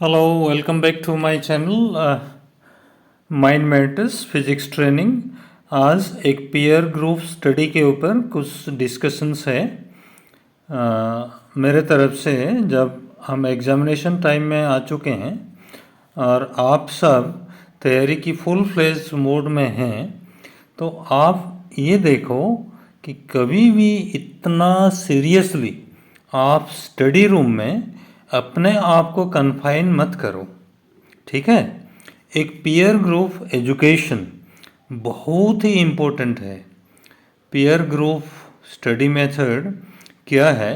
Hello, welcome back to my channel mind matters physics training. आज एक peer group study के ऊपर कुछ डिस्कशंस है मेरे तरफ से। जब हम एग्जामिनेशन टाइम में आ चुके हैं और आप सब तैयारी की फुल फ्लेज मोड में हैं, तो आप ये देखो कि कभी भी इतना सीरियसली आप स्टडी रूम में अपने आप को कन्फाइन मत करो, ठीक है। एक पीयर ग्रुप एजुकेशन बहुत ही इम्पोर्टेंट है। पीयर ग्रुप स्टडी मेथड क्या है,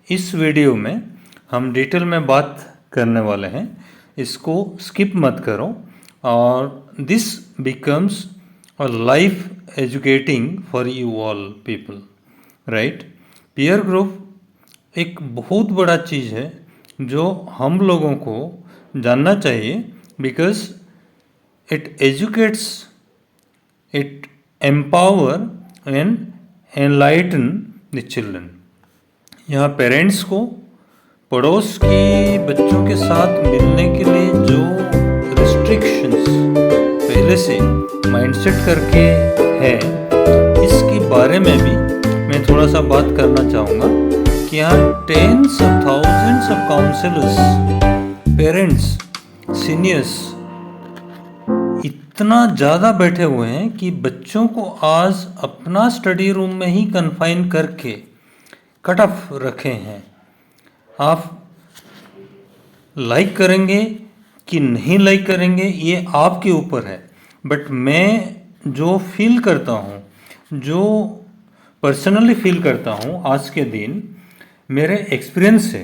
इस वीडियो में हम डिटेल में बात करने वाले हैं। इसको स्किप मत करो और this becomes a life educating for you all people, right. Peer group एक बहुत बड़ा चीज़ है जो हम लोगों को जानना चाहिए, because it educates, it empower and enlighten the children। यहाँ पेरेंट्स को पड़ोस की बच्चों के साथ मिलने के लिए जो रिस्ट्रिक्शंस पहले से माइंडसेट करके है, इसके बारे में भी मैं थोड़ा सा बात करना चाहूँगा कि यहाँ tens of thousands of counsellors, parents, seniors इतना ज़्यादा बैठे हुए हैं कि बच्चों को आज अपना स्टडी रूम में ही कन्फाइन करके कट ऑफ रखे हैं। आप लाइक करेंगे कि नहीं लाइक करेंगे ये आपके ऊपर है, बट मैं जो फील करता हूँ, जो पर्सनली फील करता हूँ आज के दिन, मेरे एक्सपीरियंस से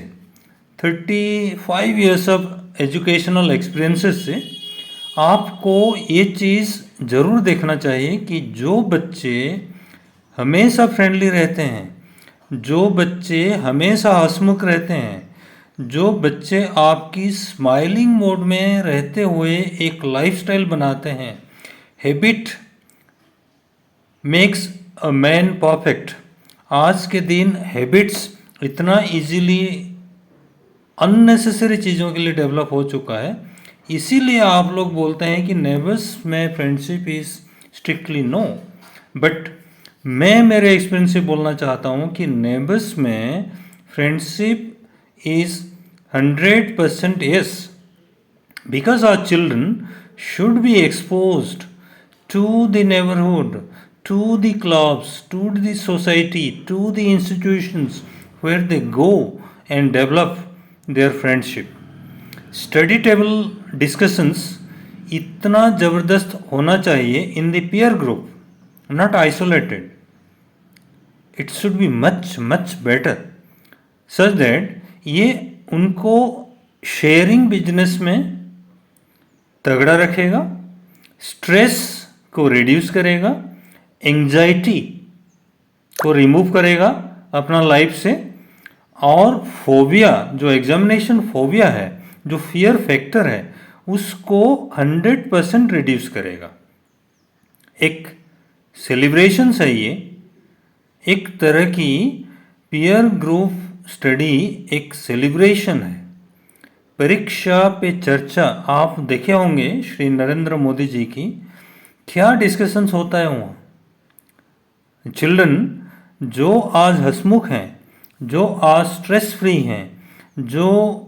35 इयर्स ऑफ एजुकेशनल एक्सपीरियंसेस से आपको ये चीज़ ज़रूर देखना चाहिए कि जो बच्चे हमेशा फ्रेंडली रहते हैं, जो बच्चे हमेशा हंसमुख रहते हैं, जो बच्चे आपकी स्माइलिंग मोड में रहते हुए एक लाइफस्टाइल बनाते हैं, habit makes a man perfect. आज के दिन हैबिट्स इतना इजीली अननेसेसरी चीज़ों के लिए डेवलप हो चुका है, इसीलिए आप लोग बोलते हैं कि नेबर्स में friendship is strictly no. But मैं मेरे एक्सपीरियंस से बोलना चाहता हूँ कि नेबर्स में friendship is 100% yes, because our children should be exposed to the neighborhood, to the clubs, to the society, to the institutions where they go and develop their friendship। Study table discussions इतना ज़बरदस्त होना चाहिए in the peer group, not isolated. It should be much much better such that ये उनको sharing business में तगड़ा रखेगा, stress को रिड्यूस करेगा, एंजाइटी को रिमूव करेगा अपना लाइफ से, और फोबिया, जो एग्जामिनेशन फोबिया है, जो फियर फैक्टर है, उसको 100% रिड्यूस करेगा। एक सेलिब्रेशन है ये, एक तरह की पीयर ग्रुप स्टडी एक सेलिब्रेशन है। परीक्षा पे चर्चा आप देखे होंगे श्री नरेंद्र मोदी जी की, क्या डिस्कशंस होता है वहाँ। चिल्ड्रन जो आज हंसमुख हैं, जो आज स्ट्रेस फ्री हैं, जो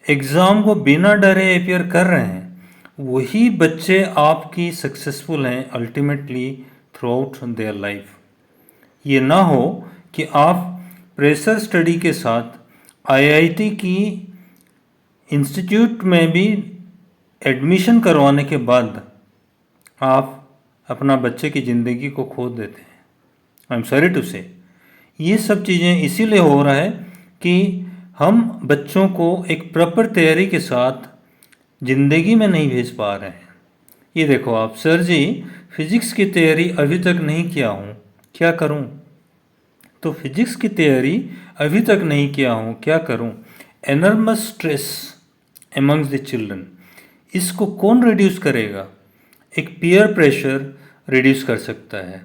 एग्ज़ाम को बिना डरे अपियर कर रहे हैं, वही बच्चे आपकी सक्सेसफुल हैं ultimately through out their life. ये ना हो कि आप प्रेशर स्टडी के साथ आईआईटी की इंस्टीट्यूट में भी एडमिशन करवाने के बाद आप अपना बच्चे की ज़िंदगी को खो देते हैं। आई एम सॉरी टू से, ये सब चीज़ें इसीलिए हो रहा है कि हम बच्चों को एक प्रॉपर तैयारी के साथ ज़िंदगी में नहीं भेज पा रहे हैं। ये देखो आप, सर जी फिज़िक्स की तैयारी अभी तक नहीं किया हूँ, क्या करूँ। तो फिज़िक्स की तैयारी अभी तक नहीं किया हूँ, क्या करूँ। एनर्मस स्ट्रेस एमंग्स द चिल्ड्रन, इसको कौन रिड्यूस करेगा। एक पीयर प्रेशर रिड्यूस कर सकता है।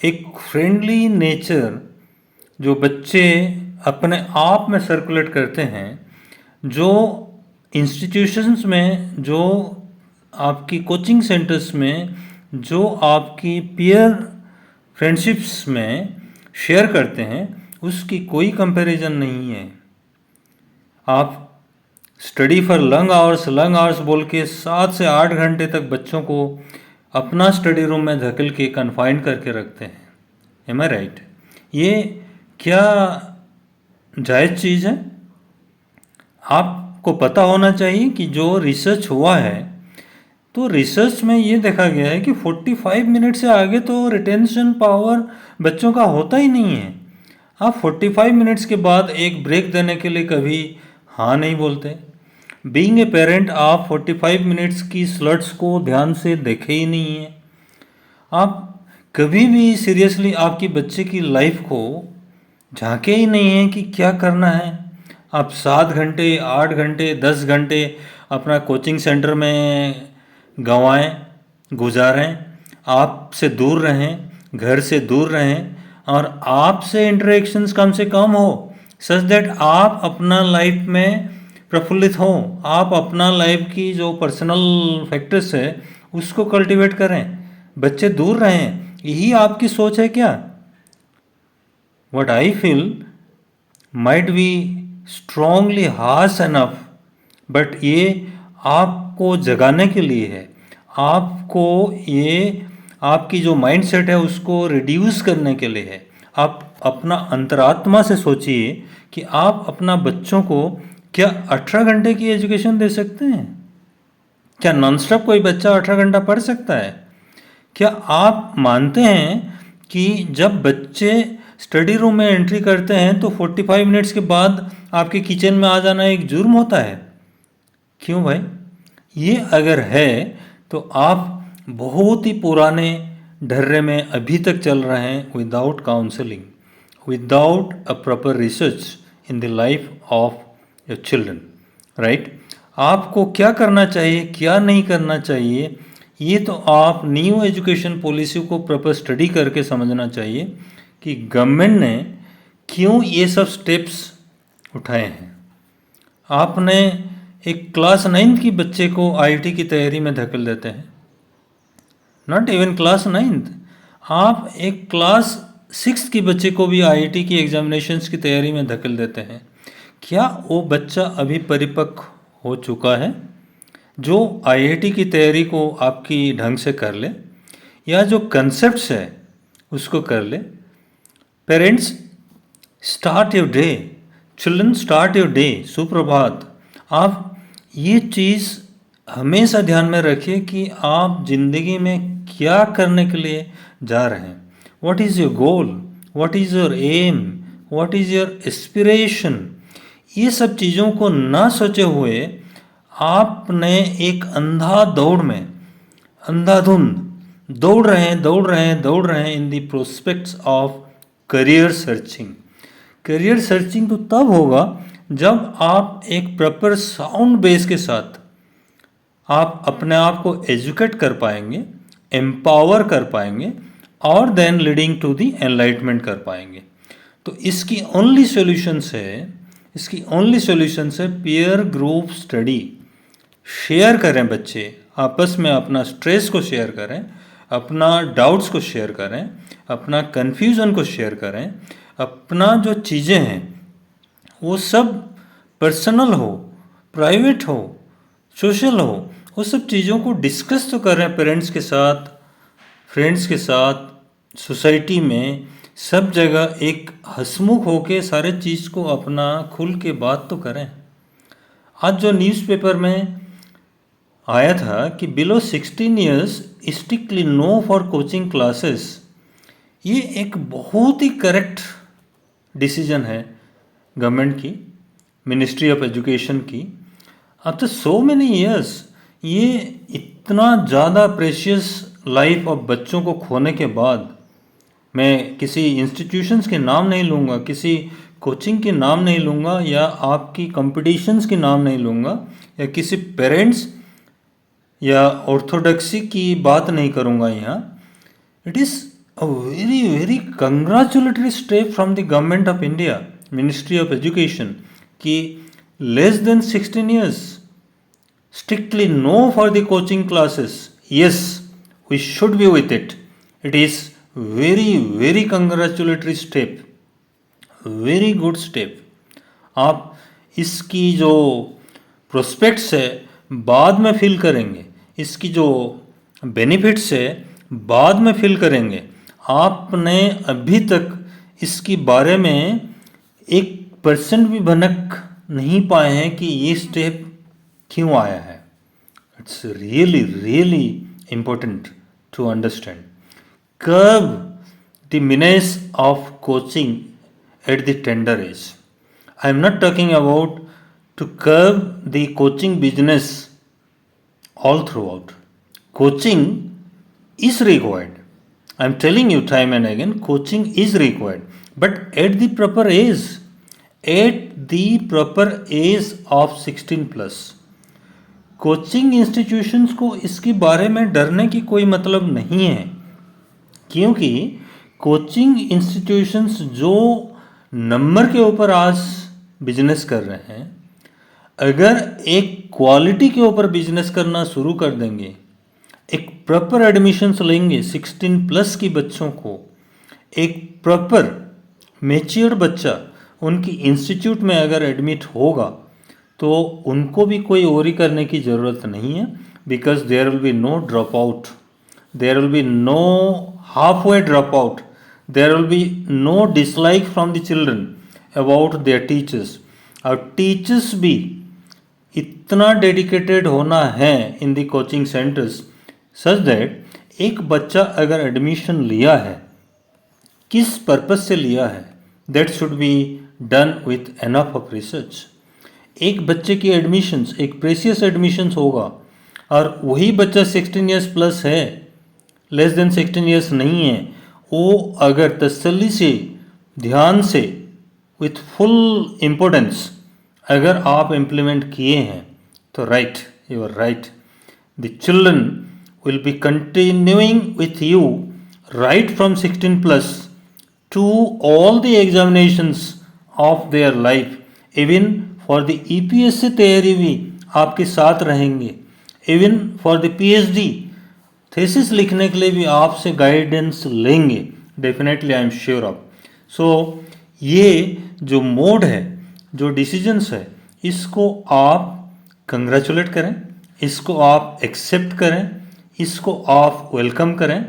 एक फ्रेंडली नेचर जो बच्चे अपने आप में सर्कुलेट करते हैं, जो इंस्टीट्यूशंस में, जो आपकी कोचिंग सेंटर्स में, जो आपकी पीयर फ्रेंडशिप्स में शेयर करते हैं, उसकी कोई कंपैरिजन नहीं है। आप स्टडी फॉर लॉन्ग आवर्स बोल के 7 से 8 घंटे तक बच्चों को अपना स्टडी रूम में धकेल के कन्फाइंड करके रखते हैं। एम आई राइट? ये क्या जायज़ चीज़ है? आपको पता होना चाहिए कि जो रिसर्च हुआ है, तो रिसर्च में ये देखा गया है कि 45 मिनट से आगे तो रिटेंशन पावर बच्चों का होता ही नहीं है। आप 45 मिनट्स के बाद एक ब्रेक देने के लिए कभी हाँ नहीं बोलते। बीइंग ए पेरेंट, आप 45 मिनट्स की स्लट्स को ध्यान से देखे ही नहीं है। आप कभी भी सीरियसली आपकी बच्चे की लाइफ को झांके ही नहीं है कि क्या करना है। आप 7 घंटे, 8 घंटे, 10 घंटे अपना कोचिंग सेंटर में गुजारें, आपसे दूर रहें, घर से दूर रहें, और आपसे इंटरेक्शंस कम से कम हो, सच दैट आप अपना लाइफ में प्रफुल्लित हो, आप अपना लाइफ की जो पर्सनल फैक्टर्स है उसको कल्टीवेट करें, बच्चे दूर रहें। यही आपकी सोच है क्या? What I feel might be strongly harsh enough, but ये आपको जगाने के लिए है, आपको ये आपकी जो माइंड सेट है उसको रिड्यूस करने के लिए है। आप अपना अंतरात्मा से सोचिए कि आप अपना बच्चों को क्या 18 घंटे की एजुकेशन दे सकते हैं? क्या नॉनस्टॉप कोई बच्चा 18 घंटा पढ़ सकता है? क्या आप मानते हैं कि जब बच्चे स्टडी रूम में एंट्री करते हैं तो 45 मिनट्स के बाद आपके किचन में आ जाना एक जुर्म होता है? क्यों भाई? ये अगर है तो आप बहुत ही पुराने ढर्रे में अभी तक चल रहे हैं, without counselling, without a proper research in the life of your children, right? आपको क्या करना चाहिए, क्या नहीं करना चाहिए, ये तो आप न्यू एजुकेशन पॉलिसी को प्रॉपर स्टडी करके समझना चाहिए कि गवर्नमेंट ने क्यों ये सब स्टेप्स उठाए हैं। आपने एक क्लास 9 की बच्चे को आईआईटी की तैयारी में धकेल देते हैं, नॉट इवन क्लास 9, आप एक क्लास 6 की बच्चे को भी आईआईटी की एग्जामिनेशंस की तैयारी में धकेल देते हैं। क्या वो बच्चा अभी परिपक्व हो चुका है जो आईआईटी की तैयारी को आपकी ढंग से कर ले, या जो कंसेप्ट्स है उसको कर ले? Parents, start your day, children start your day, सुप्रभात। आप ये चीज़ हमेशा ध्यान में रखिए कि आप ज़िंदगी में क्या करने के लिए जा रहे हैं। What is your goal, what is your aim, what is your aspiration. ये सब चीज़ों को ना सोचे हुए आपने एक अंधा दौड़ में, अंधाधुंध दौड़ रहे हैं in the prospects of career searching. Career searching तो तब होगा जब आप एक प्रॉपर साउंड बेस के साथ आप अपने आप को एजुकेट कर पाएंगे, एम्पावर कर पाएंगे, और then leading to the enlightenment कर पाएंगे। तो इसकी ओनली सॉल्यूशंस है पीयर ग्रुप स्टडी। शेयर करें, बच्चे आपस में अपना स्ट्रेस को शेयर करें, अपना डाउट्स को शेयर करें, अपना कन्फ्यूज़न को शेयर करें, अपना जो चीज़ें हैं वो सब पर्सनल हो, प्राइवेट हो, सोशल हो, वो सब चीज़ों को डिस्कस तो करें पेरेंट्स के साथ, फ्रेंड्स के साथ, सोसाइटी में, सब जगह एक हंसमुख होके सारे चीज़ को अपना खुल के बात तो करें। आज जो न्यूज़पेपर में आया था कि below 16 years strictly no for coaching classes, ये एक बहुत ही करेक्ट डिसीजन है गवर्नमेंट की, मिनिस्ट्री ऑफ एजुकेशन की। आफ्टर सो मेनी ईयर्स, ये इतना ज़्यादा प्रेशियस लाइफ ऑफ बच्चों को खोने के बाद, मैं किसी इंस्टीट्यूशंस के नाम नहीं लूँगा, किसी कोचिंग के नाम नहीं लूँगा, या आपकी कंपटीशंस के नाम नहीं लूँगा, या किसी पेरेंट्स या ऑर्थोडॉक्सी की बात नहीं करूँगा यहाँ। It is a very very congratulatory step from the government of India, ministry of education, कि less than 16 years strictly no for the coaching classes. Yes, we should be with it. It is very very congratulatory step, very good step. आप इसकी जो prospects है बाद में feel करेंगे, इसकी जो बेनिफिट्स है बाद में फील करेंगे. आपने अभी तक इसके बारे में 1% भी भनक नहीं पाए हैं कि ये स्टेप क्यों आया है. It's really really important to understand. Curb the menace of coaching at the tender age. I am not talking about to curb the coaching business all throughout. Coaching is required. I am telling you time and again, coaching is required. But at the proper age. At the proper age of 16 plus. Coaching institutions को इसके बारे में डरने की कोई मतलब नहीं है, क्योंकि कोचिंग इंस्टीट्यूशंस जो नंबर के ऊपर आज बिजनेस कर रहे हैं, अगर एक क्वालिटी के ऊपर बिजनेस करना शुरू कर देंगे, एक प्रॉपर एडमिशन्स लेंगे 16 प्लस की बच्चों को, एक प्रॉपर मैच्योर्ड बच्चा उनकी इंस्टीट्यूट में अगर एडमिट होगा तो उनको भी कोई ओरी करने की ज़रूरत नहीं है. Because there will be no drop out, there will be no half way drop out, there will be no dislike from the children about their teachers. और टीचर्स भी इतना डेडिकेटेड होना है in the coaching centres such that एक बच्चा अगर admission लिया है, किस पर्पज से लिया है, that should be done with enough of research. एक बच्चे की एडमिशन्स एक प्रेसियस एडमिशन्स होगा और वही बच्चा 16 ईयर्स प्लस है, लेस देन 16 ईयर्स नहीं है, वो अगर तसल्ली से ध्यान से विथ फुल इम्पोर्टेंस अगर आप इम्प्लीमेंट किए हैं तो right, you are right, the children will be continuing with you right from 16 plus two all the examinations of their life. Even for the EPSC तैयारी भी आपके साथ रहेंगे, even for the PhD thesis लिखने के लिए भी आपसे गाइडेंस लेंगे, definitely I am sure of. So ये जो मोड है, जो डिसीजंस है, इसको आप कंग्रेचुलेट करें, इसको आप एक्सेप्ट करें, इसको आप वेलकम करें.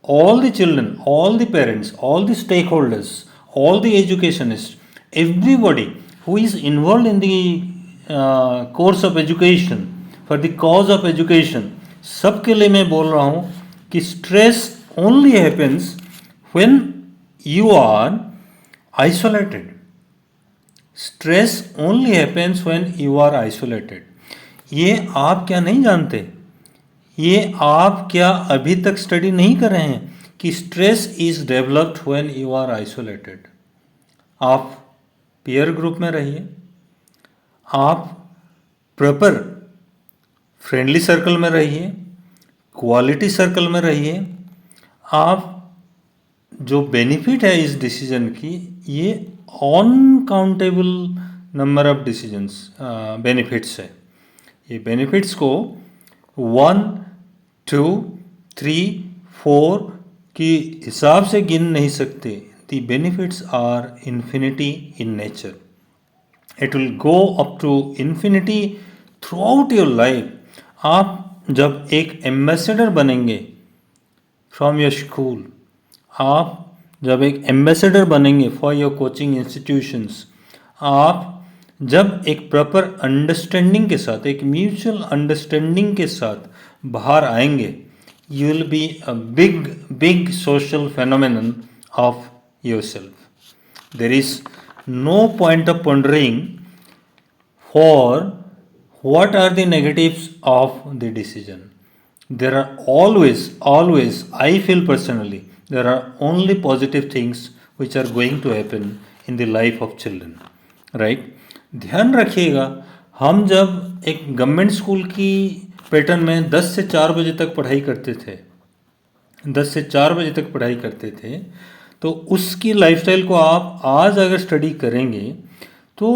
All the children, all the parents, all the stakeholders, all the educationist, everybody who is involve in the course of education for the cause of education, सबके लिए मैं बोल रहा हूँ कि stress only happens when you are isolated. Stress only happens when you are isolated. ये आप क्या नहीं जानते, ये आप क्या अभी तक स्टडी नहीं कर रहे हैं कि stress is developed when you are isolated. आप पीयर ग्रुप में रहिए, आप प्रॉपर फ्रेंडली सर्कल में रहिए, क्वालिटी सर्कल में रहिए. आप जो बेनिफिट है इस डिसीजन की, ये uncountable number of decisions benefits है. ये बेनिफिट्स को 1, 2, 3, 4 की हिसाब से गिन नहीं सकते. The benefits are infinity in nature. It will go up to infinity throughout your life. आप जब एक एम्बेसडर बनेंगे फ्रॉम योर स्कूल, आप जब एक एम्बेसडर बनेंगे फॉर योर कोचिंग इंस्टीट्यूशंस, आप जब एक प्रॉपर अंडरस्टैंडिंग के साथ, एक म्यूचुअल अंडरस्टैंडिंग के साथ बाहर आएंगे, you will be a big big social phenomenon of yourself. There is no point of pondering for what are the negatives of the decision. There are always, I feel personally, there are only positive things which are going to happen in the life of children, right? ध्यान रखिएगा, हम जब एक government school की pattern में 10 से 4 बजे तक पढ़ाई करते थे, 10 से 4 बजे तक पढ़ाई करते थे, तो उसकी लाइफस्टाइल को आप आज अगर स्टडी करेंगे तो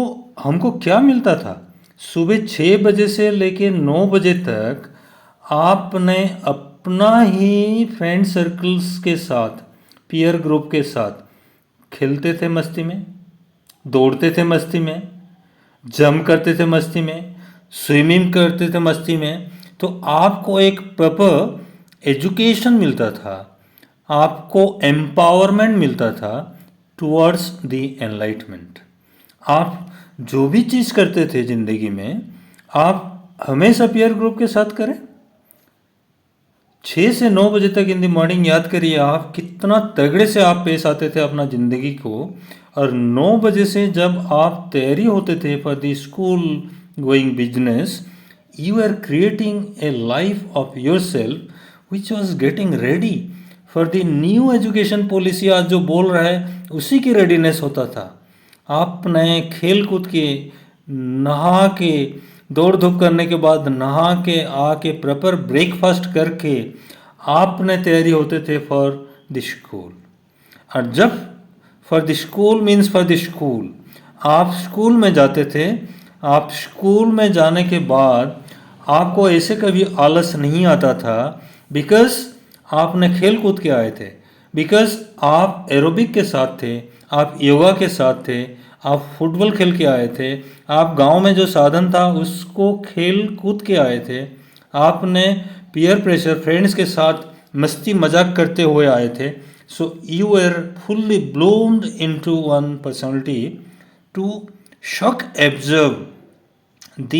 हमको क्या मिलता था. सुबह 6 बजे से लेके 9 बजे तक आपने अपना ही फ्रेंड सर्कल्स के साथ, पीयर ग्रुप के साथ खेलते थे मस्ती में, दौड़ते थे मस्ती में, जंप करते थे मस्ती में, स्विमिंग करते थे मस्ती में। तो आपको एक प्रॉपर एजुकेशन मिलता था, आपको एम्पावरमेंट मिलता था टुवर्ड्स द एनलाइटमेंट। आप जो भी चीज़ करते थे ज़िंदगी में, आप हमेशा पीयर ग्रुप के साथ करें। 6 से 9 बजे तक इन द मॉर्निंग याद करिए आप कितना तगड़े से आप पेश आते थे अपना ज़िंदगी को। और 9 बजे से जब आप तैयारी होते थे for the school going business, you are creating a life of yourself which was getting ready for the new education policy. आज जो बोल रहा है उसी की रेडीनेस होता था। आपने खेल कूद के, नहा के, दौड़ धूप करने के बाद नहा के आके प्रॉपर ब्रेकफास्ट करके आपने तैयारी होते थे फॉर द स्कूल। और जब for the school means for the school, आप स्कूल में जाते थे। आप स्कूल में जाने के बाद आपको ऐसे कभी आलस नहीं आता था, बिकॉज आपने खेल कूद के आए थे, बिकॉज आप एरोबिक के साथ थे, आप योगा के साथ थे, आप फुटबॉल खेल के आए थे, आप गांव में जो साधन था उसको खेल कूद के आए थे, आपने पीयर प्रेशर फ्रेंड्स के साथ मस्ती मजाक करते हुए आए थे। So you are fully bloomed into one personality to shock absorb the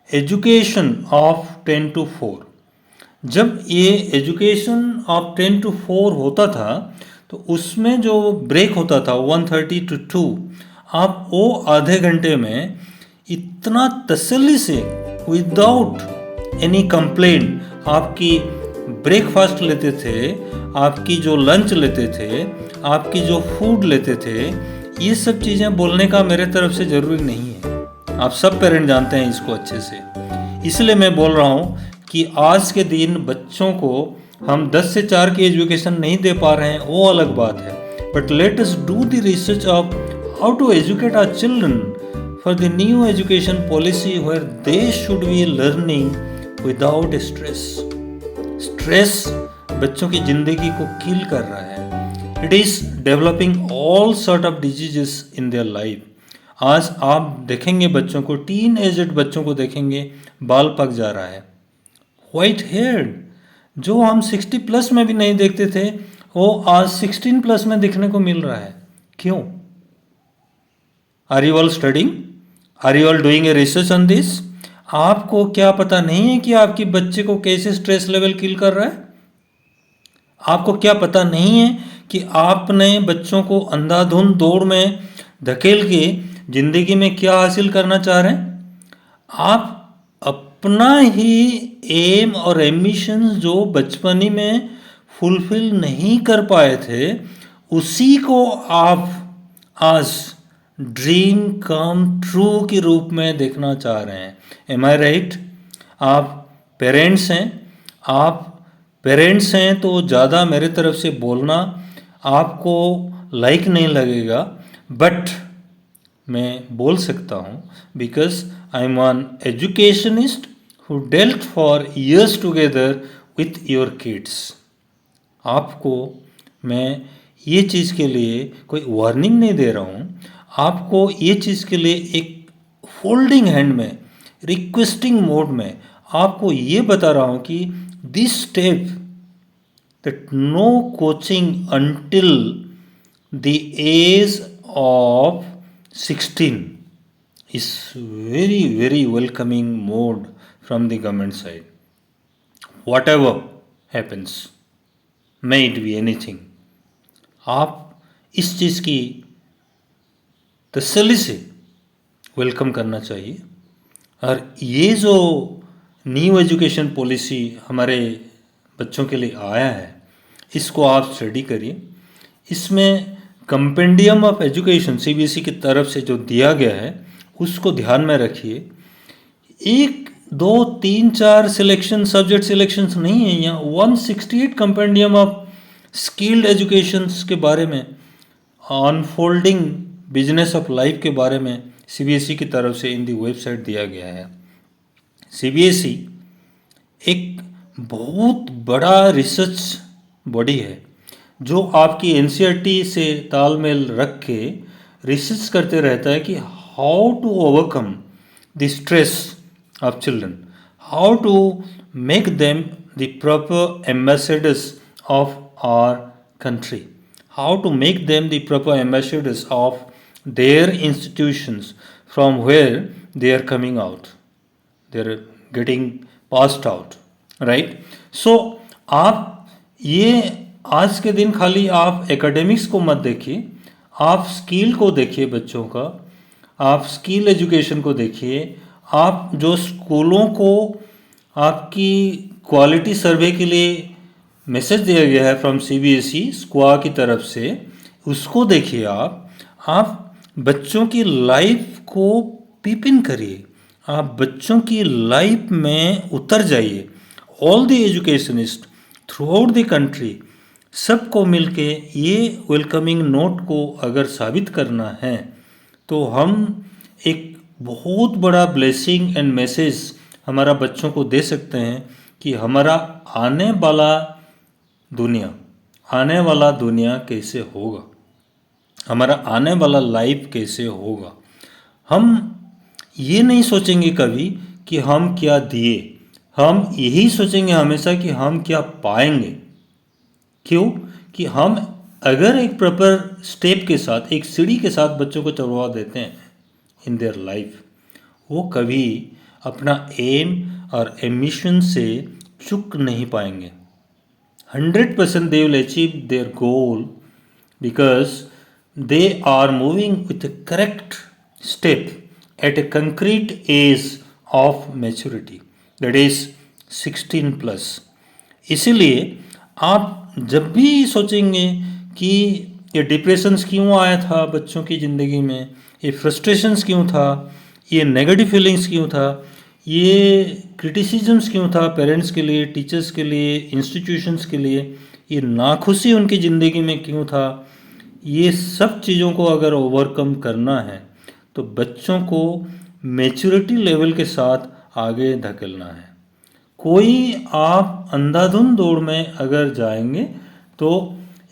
education of 10 to 4। जब ये एजुकेशन ऑफ 10 to 4 होता था तो उसमें जो ब्रेक होता था 1:30 to 2, आप वो आधे घंटे में इतना तसल्ली से विदाउट एनी कंप्लेंट आपकी ब्रेकफास्ट लेते थे, आपकी जो लंच लेते थे, आपकी जो फूड लेते थे। ये सब चीज़ें बोलने का मेरे तरफ से ज़रूरी नहीं है, आप सब पेरेंट जानते हैं इसको अच्छे से। इसलिए मैं बोल रहा हूँ कि आज के दिन बच्चों को हम 10 से 4 की एजुकेशन नहीं दे पा रहे हैं, वो अलग बात है। But let us do the research of how to educate our children for the new education policy where they should be learning without stress. Stress बच्चों की ज़िंदगी को किल कर रहा है। It is developing all sort of diseases in their life. आज आप देखेंगे बच्चों को, टीन एजड बच्चों को देखेंगे, बाल पक जा रहा है। वाइट हेयर जो हम 60 प्लस में भी नहीं देखते थे, वो आज 16 प्लस में दिखने को मिल रहा है। क्यों? Are you all studying? Are you all doing a research on this? आपको क्या पता नहीं है कि आपके बच्चे को कैसे स्ट्रेस लेवल किल कर रहा है? आपको क्या पता नहीं है कि आपने बच्चों को अंधाधुंध दौड़ में धकेल के जिंदगी में क्या हासिल करना चाह रहे हैं? आप अपना ही एम और एम्बिशंस जो बचपनी में फुलफिल नहीं कर पाए थे, उसी को आप आज ड्रीम कम ट्रू के रूप में देखना चाह रहे हैं। एम आई राइट? आप पेरेंट्स हैं तो ज़्यादा मेरे तरफ से बोलना आपको लाइक नहीं लगेगा, बट मैं बोल सकता हूँ because I am one educationist who dealt for years together with your kids। आपको मैं ये चीज़ के लिए कोई वार्निंग नहीं दे रहा हूँ, आपको ये चीज़ के लिए एक फोल्डिंग हैंड में, रिक्वेस्टिंग मोड में आपको ये बता रहा हूँ कि this step that no coaching until the age of 16 is very welcoming mode from the government side. Whatever happens, may it be anything, आप इस चीज़ की तसल्ली से वेलकम करना चाहिए। और ये जो न्यू एजुकेशन पॉलिसी हमारे बच्चों के लिए आया है, इसको आप स्टडी करिए। इसमें कंपेंडियम ऑफ एजुकेशन सीबीएसई की तरफ से जो दिया गया है उसको ध्यान में रखिए। 1, 2, 3, 4 सिलेक्शन, सब्जेक्ट सिलेक्शंस नहीं है यहाँ। 168 कंपेंडियम ऑफ स्किल्ड एजुकेशंस के बारे में, अनफोल्डिंग बिजनेस ऑफ लाइफ के बारे में सीबीएसई की तरफ से इन दी वेबसाइट दिया गया है। सीबीएसई एक बहुत बड़ा रिसर्च बॉडी है जो आपकी एनसीईआरटी से तालमेल रख के रिसर्च करते रहता है कि how to overcome the stress of children, how to make them the proper ambassadors of our country, how to make them the proper ambassadors of their institutions from where they are coming out, they are getting passed out, right? So आप ये आज के दिन खाली आप academics को मत देखिए, आप स्किल को देखिए बच्चों का, आप स्किल एजुकेशन को देखिए, आप जो स्कूलों को आपकी क्वालिटी सर्वे के लिए मैसेज दिया गया है फ्रॉम सीबीएसई स्क्वा की तरफ से, उसको देखिए। आप बच्चों की लाइफ को पीप इन करिए, आप बच्चों की लाइफ में उतर जाइए। All the educationist through out the country सबको मिलके ये वेलकमिंग नोट को अगर साबित करना है तो हम एक बहुत बड़ा ब्लेसिंग एंड मैसेज हमारा बच्चों को दे सकते हैं कि हमारा आने वाला दुनिया कैसे होगा, हमारा आने वाला लाइफ कैसे होगा। हम ये नहीं सोचेंगे कभी कि हम क्या दिए, हम यही सोचेंगे हमेशा कि हम क्या पाएंगे। क्यों? कि हम अगर एक प्रॉपर स्टेप के साथ, एक सीढ़ी के साथ बच्चों को चढ़वा देते हैं इन देयर लाइफ, वो कभी अपना एम और एम्बिशन से चूक नहीं पाएंगे। 100% they will achieve their goal because they are moving with a correct step at a concrete age of maturity, that is 16 plus। इसीलिए आप जब भी सोचेंगे कि ये डिप्रेशंस क्यों आया था बच्चों की ज़िंदगी में, ये फ्रस्ट्रेशंस क्यों था, ये नेगेटिव फीलिंग्स क्यों था, ये क्रिटिसिजम्स क्यों था पेरेंट्स के लिए, टीचर्स के लिए, इंस्टीट्यूशंस के लिए, ये नाखुशी उनकी ज़िंदगी में क्यों था, ये सब चीज़ों को अगर ओवरकम करना है तो बच्चों को मैच्योरिटी लेवल के साथ आगे धकेलना है। कोई आप अंधाधुंध दौड़ में अगर जाएंगे तो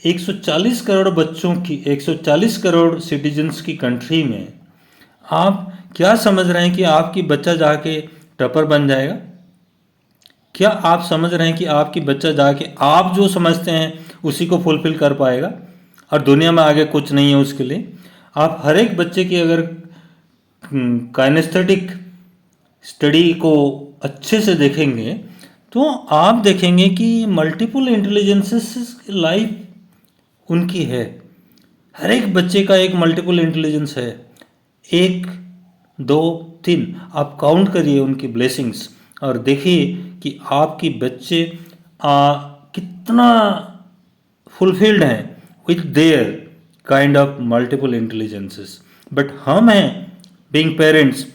140 करोड़ बच्चों की, 140 करोड़ सिटीजन्स की कंट्री में आप क्या समझ रहे हैं कि आपकी बच्चा जाके टॉपर बन जाएगा? क्या आप समझ रहे हैं कि आपकी बच्चा जाके आप जो समझते हैं उसी को फुलफिल कर पाएगा और दुनिया में आगे कुछ नहीं है उसके लिए? आप हर एक बच्चे की अगर काइनेस्थेटिक स्टडी को अच्छे से देखेंगे तो आप देखेंगे कि मल्टीपल इंटेलिजेंसेस लाइफ उनकी है। हर एक बच्चे का एक मल्टीपल इंटेलिजेंस है, 1 2 3, आप काउंट करिए उनकी ब्लेसिंग्स और देखिए कि आपकी बच्चे कितना फुलफिल्ड हैं with their kind of multiple intelligences. But हम हैं being parents,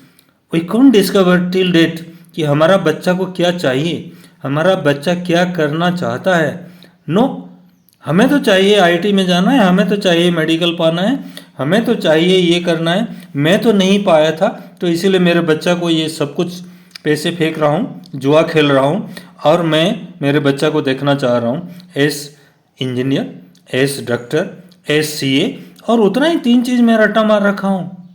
we can't discover till date कि हमारा बच्चा को क्या चाहिए, हमारा बच्चा क्या करना चाहता है। नो, हमें तो चाहिए आईटी में जाना है, हमें तो चाहिए मेडिकल पाना है, हमें तो चाहिए ये करना है, मैं तो नहीं पाया था तो इसीलिए मेरे बच्चा को ये सब कुछ पैसे फेंक रहा हूँ, जुआ खेल रहा हूँ और मैं मेरे बच्चा को देखना चाह रहा हूँ S engineer, S doctor, S CA, और उतना ही 3 चीज़ मैं रट्टा मार रखा हूँ,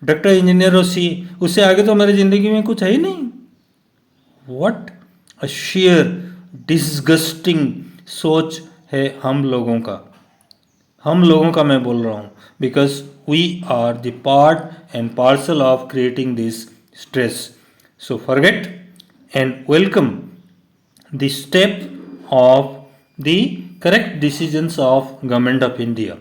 डॉक्टर, इंजीनियर और सीए। उससे आगे तो मेरी ज़िंदगी में कुछ है ही नहीं। व्हाट अ शेयर डिसगस्टिंग सोच है हम लोगों का मैं बोल रहा हूँ, because we are the part and parcel of creating this stress. So forget and welcome the step of the correct decisions of government of India.